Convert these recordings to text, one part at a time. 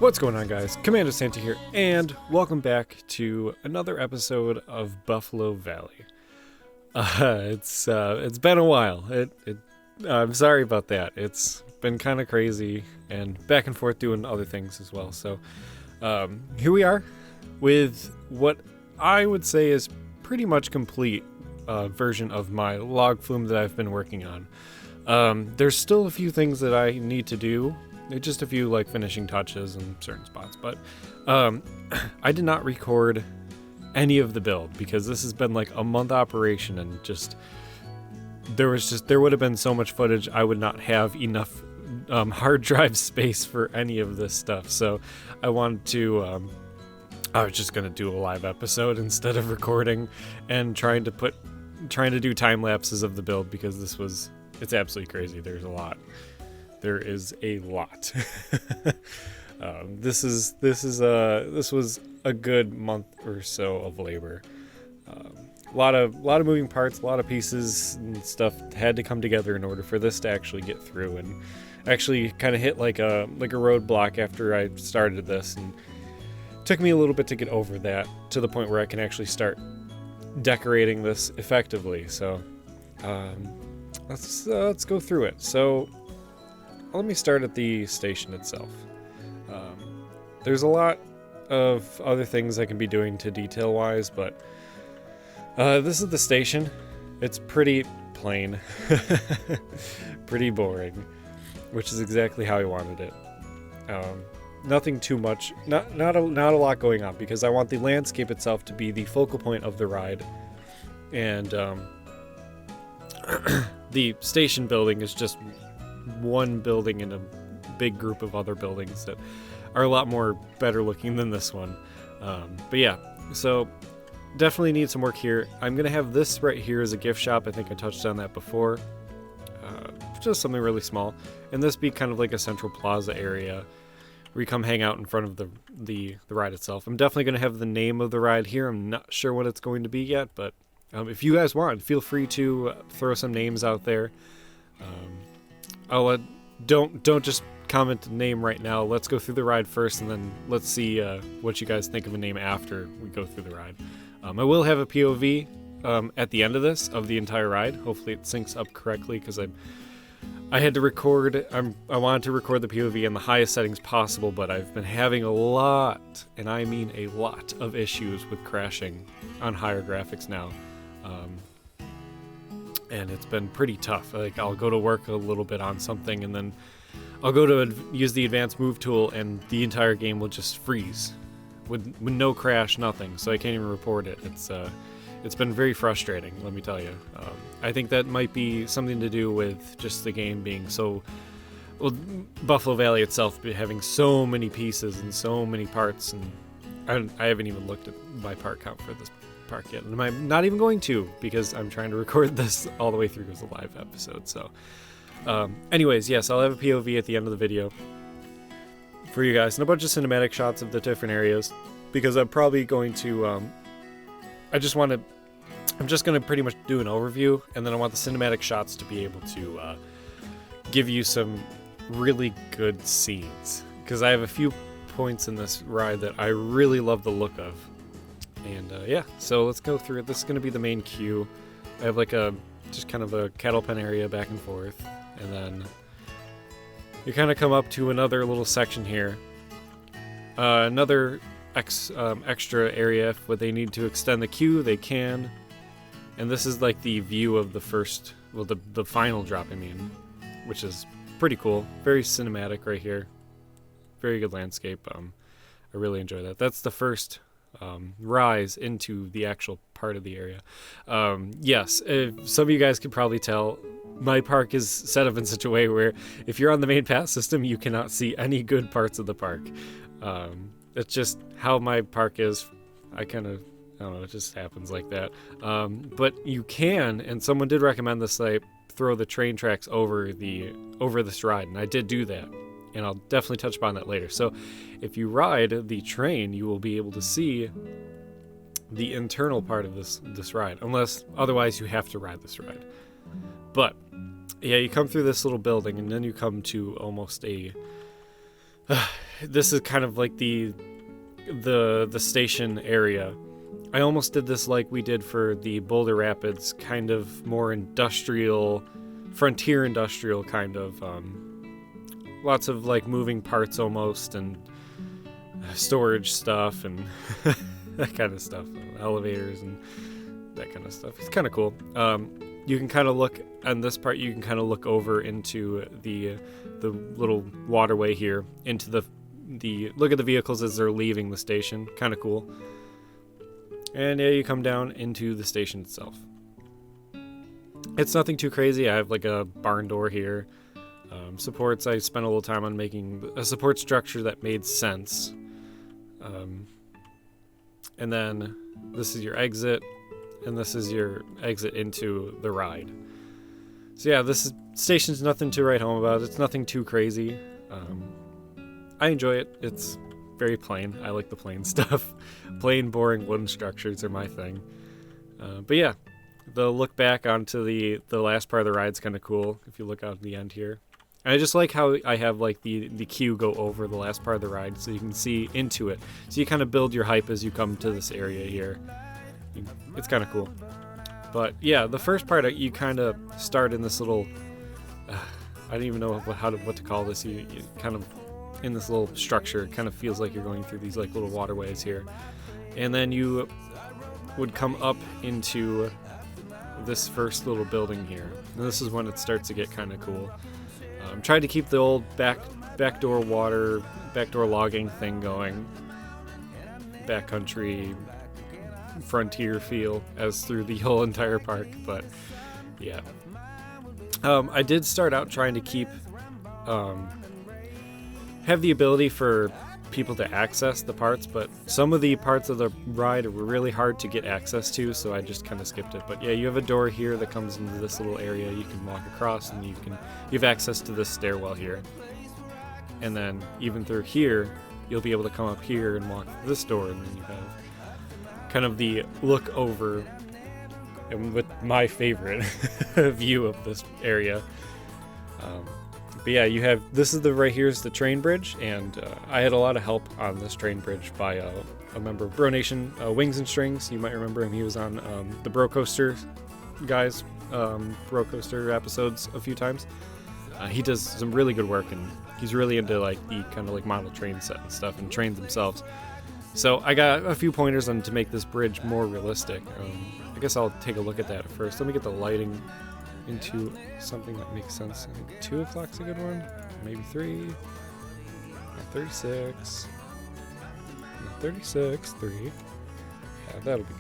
What's going on, guys? CommandoSanta here, and welcome back to another episode of Buffalo Valley. It's been a while. I'm sorry about that. It's been kind of crazy and back and forth doing other things as well. So here we are with what I would say is pretty much complete version of my log flume that I've been working on. There's still a few things that I need to do. Just a few like finishing touches in certain spots, but I did not record any of the build because this has been like a month operation, and there would have been so much footage I would not have enough hard drive space for any of this stuff. So I wanted to I was just gonna do a live episode instead of recording and trying to do time lapses of the build, because it's absolutely crazy. There is a lot. This was a good month or so of labor. A lot of moving parts, a lot of pieces and stuff had to come together in order for this to actually get through, and actually kind of hit like a roadblock after I started this, and it took me a little bit to get over that to the point where I can actually start decorating this effectively. So let's go through it. So let me start at the station itself. There's a lot of other things I can be doing to detail-wise, but this is the station. It's pretty plain, pretty boring, which is exactly how I wanted it. Nothing too much, not a lot going on, because I want the landscape itself to be the focal point of the ride, and the station building is just one building in a big group of other buildings that are a lot more better looking than this one. But yeah, so definitely need some work here. I'm gonna have this right here as a gift shop. I think I touched on that before. Just something really small, and this be kind of like a central plaza area where you come hang out in front of the ride itself. I'm definitely gonna have the name of the ride here. I'm not sure what it's going to be yet, but if you guys want, feel free to throw some names out there. Don't just comment the name right now. Let's go through the ride first, and then let's see what you guys think of a name after we go through the ride. I will have a POV at the end of this of the entire ride. Hopefully it syncs up correctly, because I had to record. I wanted to record the POV in the highest settings possible, but I've been having a lot, and I mean a lot, of issues with crashing on higher graphics now. And it's been pretty tough. Like, I'll go to work a little bit on something, and then I'll go to use the advanced move tool, and the entire game will just freeze with no crash, nothing. So I can't even report it. It's been very frustrating, let me tell you. I think that might be something to do with just the game being Buffalo Valley itself having so many pieces and so many parts, and I haven't even looked at my part count for this park yet, and I'm not even going to, because I'm trying to record this all the way through as a live episode. So anyways, yes, I'll have a POV at the end of the video for you guys, and a bunch of cinematic shots of the different areas, because I'm probably going to I'm just going to pretty much do an overview, and then I want the cinematic shots to be able to give you some really good scenes, because I have a few points in this ride that I really love the look of. And yeah, so let's go through it. This is going to be the main queue. I have like just kind of a cattle pen area back and forth, and then you kind of come up to another little section here. Another extra area. If they need to extend the queue, they can. And this is like the view of the final drop, which is pretty cool. Very cinematic right here. Very good landscape. I really enjoy that. That's the first rise into the actual part of the area. Yes, some of you guys could probably tell, my park is set up in such a way where if you're on the main pass system, you cannot see any good parts of the park. It's just how my park is. I don't know, it just happens like that. But you can, and someone did recommend this, I throw the train tracks over this ride, and I did do that. And I'll definitely touch upon that later. So if you ride the train, you will be able to see the internal part of this ride, unless otherwise you have to ride this ride. But yeah, you come through this little building, and then you come to almost this is kind of like the station area. I almost did this like we did for the Boulder Rapids, kind of more industrial, frontier industrial kind of, lots of like moving parts almost, and storage stuff and that kind of stuff, elevators and that kind of stuff. It's kind of cool. You can kind of look on this part, you can kind of look over into the little waterway here, into the look at the vehicles as they're leaving the station. Kind of cool. And yeah, you come down into the station itself. It's nothing too crazy. I have like a barn door here. Supports, I spent a little time on making a support structure that made sense. And then this is your exit, and this is your exit into the ride. So yeah, this station's nothing to write home about. It's nothing too crazy. I enjoy it. It's very plain. I like the plain stuff. Plain, boring wooden structures are my thing. But yeah, the look back onto the last part of the ride's kind of cool if you look out at the end here. And I just like how I have like the queue go over the last part of the ride so you can see into it. So you kind of build your hype as you come to this area here. It's kind of cool. But yeah, the first part you kind of start in this little, I don't even know what to call this. You kind of in this little structure. It kind of feels like you're going through these like little waterways here. And then you would come up into this first little building here. And this is when it starts to get kind of cool. Tried to keep the old backdoor logging thing going. Backcountry frontier feel as through the whole entire park, but yeah. I did start out trying to keep have the ability for people to access the parts, but some of the parts of the ride were really hard to get access to, so I just kind of skipped it. But yeah, you have a door here that comes into this little area you can walk across, and you have access to this stairwell here. And then even through here, you'll be able to come up here and walk through this door, and then you have kind of the look over, and with my favorite view of this area. But yeah, you have, this is right here is the train bridge, and I had a lot of help on this train bridge by a member of Bro Nation, Wings and Strings. You might remember him. He was on the Bro Coaster guys, Bro Coaster episodes a few times. He does some really good work, and he's really into like the kind of like model train set and stuff, and trains themselves. So I got a few pointers on to make this bridge more realistic. I guess I'll take a look at that first. Let me get the lighting into something that makes sense. I think 2 o'clock's a good one, maybe 3. 36. 36, 3. Yeah, that'll be good.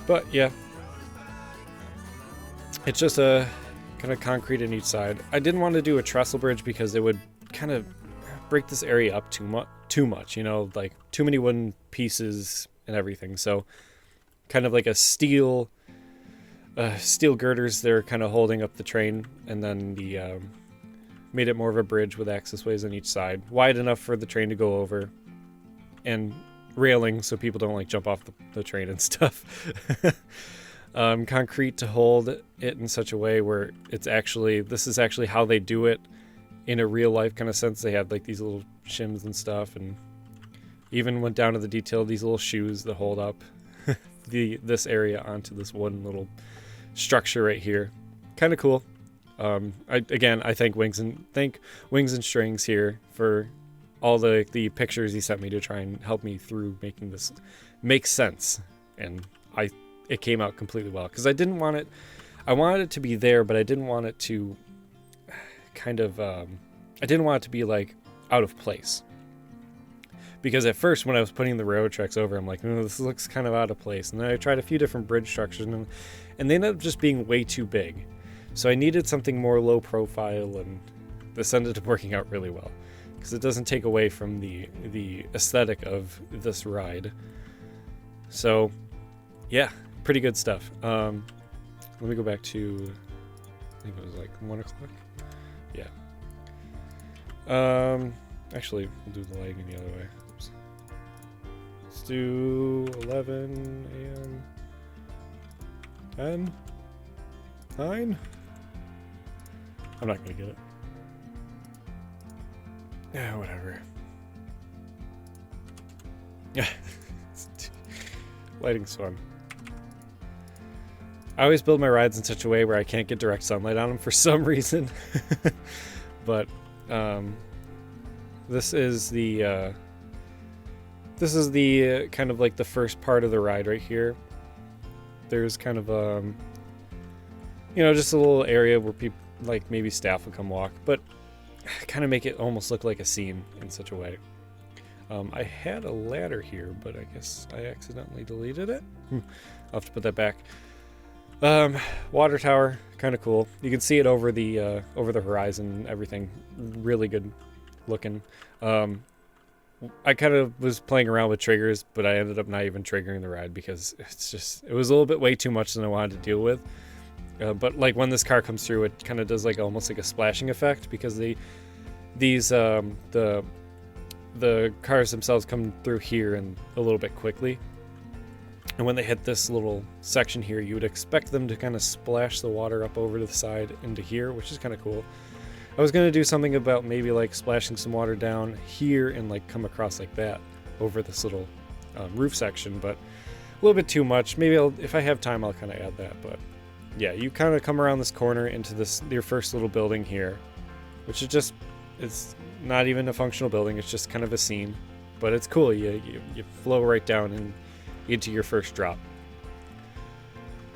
But yeah, it's just a kind of concrete on each side. I didn't want to do a trestle bridge because it would kind of break this area up too much, you know, like too many wooden pieces and everything. So kind of like a steel girders there kind of holding up the train, and then the made it more of a bridge with access ways on each side, wide enough for the train to go over, and railing so people don't like jump off the train and stuff. Concrete to hold it in such a way where this is actually how they do it in a real life kind of sense. They have like these little shims and stuff, and even went down to the detail of these little shoes that hold up this area onto this one little structure right here. Kind of cool. I thank Wings and Strings here for all the pictures he sent me to try and help me through making this make sense, and it came out completely well, because I wanted it to be there, but I didn't want it to kind of I didn't want it to be like out of place. Because at first, when I was putting the railroad tracks over, I'm like, this looks kind of out of place. And then I tried a few different bridge structures, and they ended up just being way too big. So I needed something more low profile, and this ended up working out really well, because it doesn't take away from the aesthetic of this ride. So, yeah, pretty good stuff. Let me go back to, I think it was like 1 o'clock. Yeah. Actually, we'll do the lighting the other way. Oops. Let's do 11 a.m. 10? 9? I'm not going to get it. Yeah, whatever. Yeah. Lighting's fun. I always build my rides in such a way where I can't get direct sunlight on them for some reason. But this is the kind of like the first part of the ride right here. There's kind of just a little area where people, like maybe staff will come walk, but kind of make it almost look like a scene in such a way. I had a ladder here, but I guess I accidentally deleted it. I'll have to put that back. Water tower, kind of cool. You can see it over the horizon and everything. Really good looking. I kind of was playing around with triggers, but I ended up not even triggering the ride because it was a little bit way too much than I wanted to deal with. But like when this car comes through, it kind of does like almost like a splashing effect because the cars themselves come through here and a little bit quickly. And when they hit this little section here, you would expect them to kind of splash the water up over to the side into here, which is kind of cool. I was going to do something about maybe like splashing some water down here and like come across like that over this little roof section, but a little bit too much. Maybe if I have time, I'll kind of add that. But yeah, you kind of come around this corner into your first little building here, which is it's not even a functional building. It's just kind of a scene, but it's cool. You flow right down into your first drop.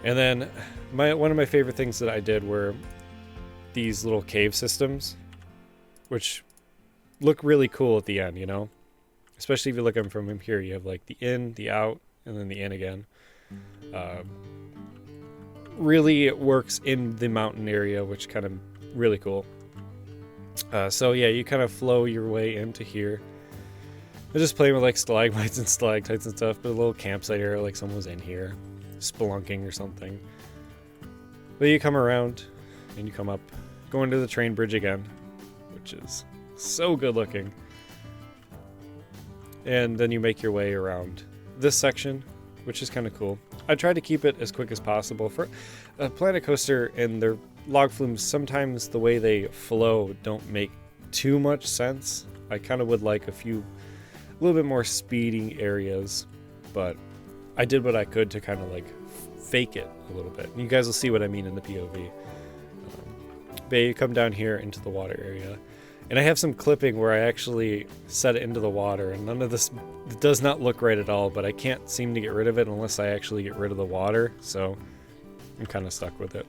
And then one of my favorite things that I did were these little cave systems, which look really cool at the end, especially if you look at them from here. You have like the in, the out, and then the in again. Really it works in the mountain area, which kind of really cool. So yeah, you kind of flow your way into here. I'm just playing with like stalagmites and stalactites and stuff, but a little campsite area, like someone was in here spelunking or something. But you come around and you come up, going to the train bridge again, which is so good looking. And then you make your way around this section, which is kind of cool. I tried to keep it as quick as possible. For a Planet Coaster and their log flumes, sometimes the way they flow don't make too much sense. I kind of would like a little bit more speeding areas, but I did what I could to kind of like fake it a little bit. And you guys will see what I mean in the POV. But you come down here into the water area, and I have some clipping where I actually set it into the water, and none of this, it does not look right at all, but I can't seem to get rid of it unless I actually get rid of the water, so I'm kind of stuck with it.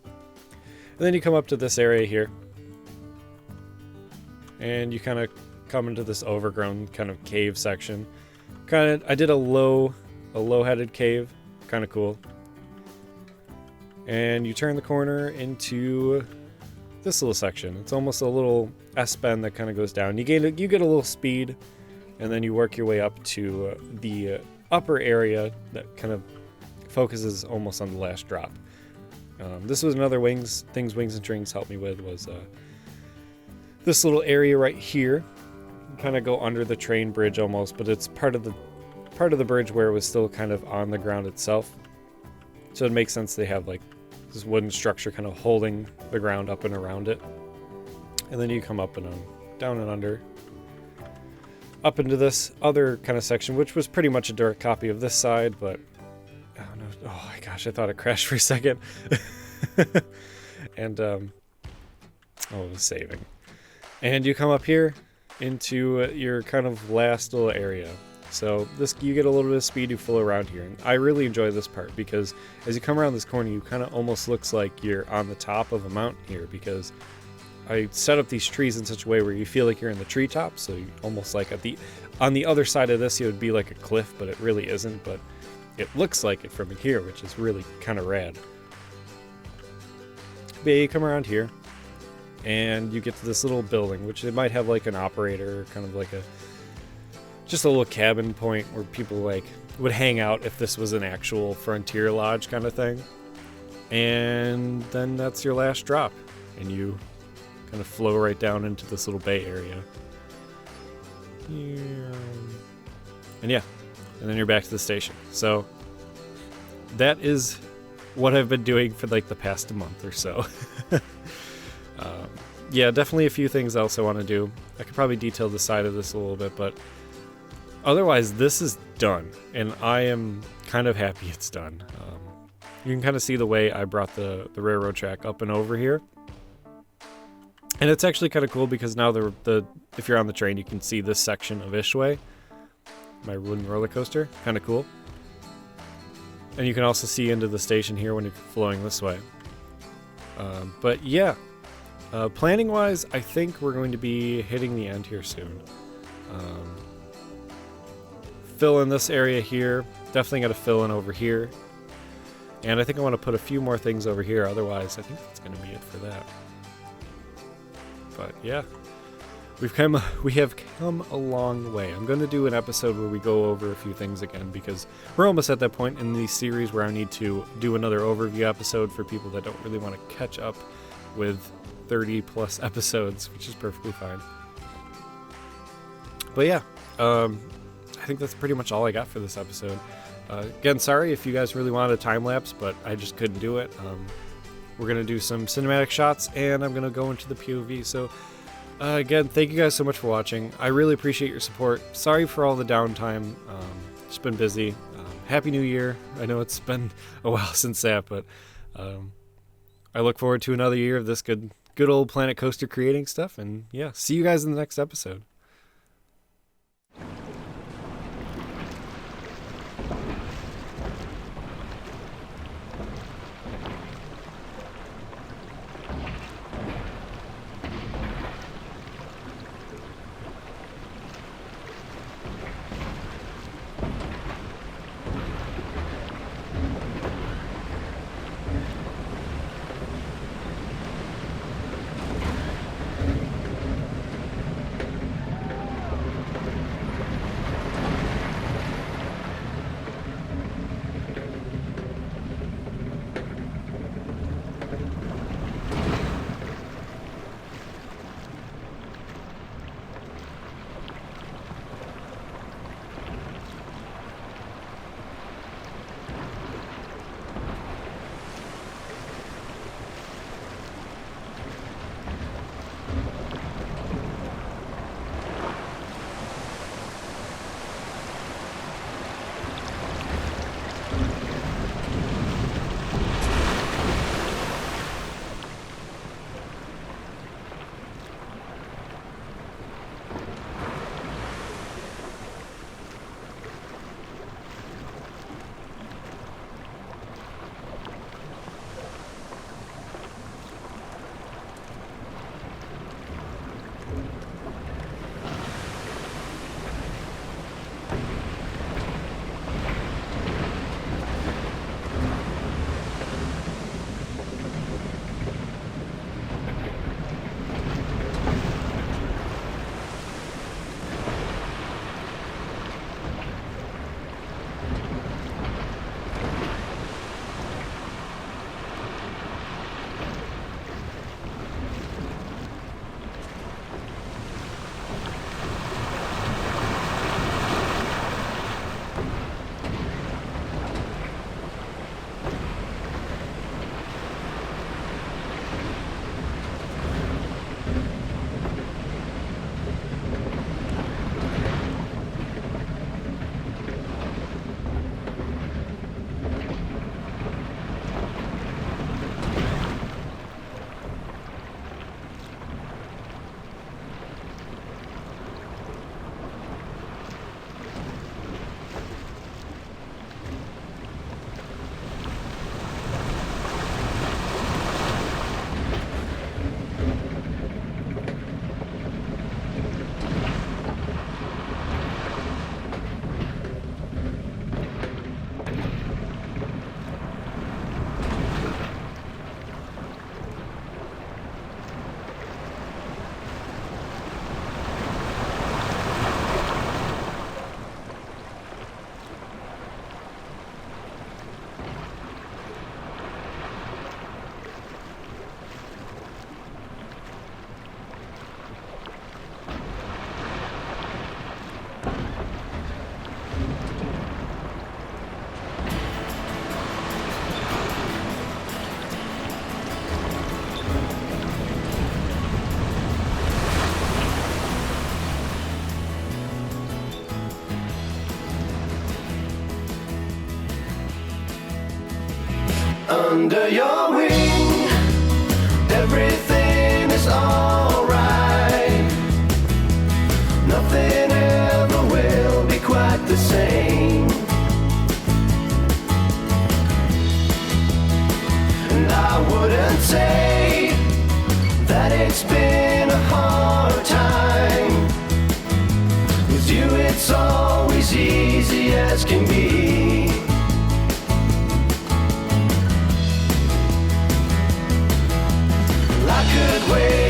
And then you come up to this area here, and you kind of come into this overgrown kind of cave section. I did a low-headed cave, kind of cool. And you turn the corner into this little section. It's almost a little S-bend that kind of goes down. You get a little speed, and then you work your way up to the upper area that kind of focuses almost on the last drop. This was another things Wings and Strings helped me with, was this little area right here. You kind of go under the train bridge almost, but it's part of the bridge where it was still kind of on the ground itself. So it makes sense they have like this wooden structure kind of holding the ground up and around it. And then you come up and down and under, up into this other kind of section, which was pretty much a direct copy of this side, but oh no, oh my gosh, I thought it crashed for a second. And it was saving. And you come up here into your kind of last little area. So you get a little bit of speed, you flow around here. And I really enjoy this part because as you come around this corner, you kind of almost looks like you're on the top of a mountain here, because I set up these trees in such a way where you feel like you're in the treetops. So you almost like on the other side of this, it would be like a cliff, but it really isn't. But it looks like it from here, which is really kind of rad. But yeah, you come around here and you get to this little building, which it might have like an operator, kind of like just a little cabin point where people like would hang out if this was an actual Frontier Lodge kind of thing. And then that's your last drop, and you kind of flow right down into this little bay area. And yeah, and then you're back to the station. So that is what I've been doing for like the past month or so. Yeah, definitely a few things else I want to do. I could probably detail the side of this a little bit, but otherwise this is done, and I am kind of happy it's done. You can kind of see the way I brought the railroad track up and over here. And it's actually kind of cool because now if you're on the train, you can see this section of Ishway, my wooden roller coaster. Kind of cool. And you can also see into the station here when you're flowing this way. But yeah, planning wise, I think we're going to be hitting the end here soon. Fill in this area here. Definitely got to fill in over here. And I think I want to put a few more things over here. Otherwise, I think that's going to be it for that. But yeah, we have come a long way. I'm going to do an episode where we go over a few things again, because we're almost at that point in the series where I need to do another overview episode for people that don't really want to catch up with 30 plus episodes, which is perfectly fine. But yeah, I think that's pretty much all I got for this episode. Again, sorry if you guys really wanted a time lapse, but I just couldn't do it. We're going to do some cinematic shots, and I'm going to go into the POV. So, again, thank you guys so much for watching. I really appreciate your support. Sorry for all the downtime. It's been busy. Happy New Year. I know it's been a while since that, but I look forward to another year of this good old Planet Coaster creating stuff. And yeah, see you guys in the next episode. under your wing, everything is alright. Nothing ever will be quite the same. And I wouldn't say that it's been a hard time. With you it's always easy as can be. I could wait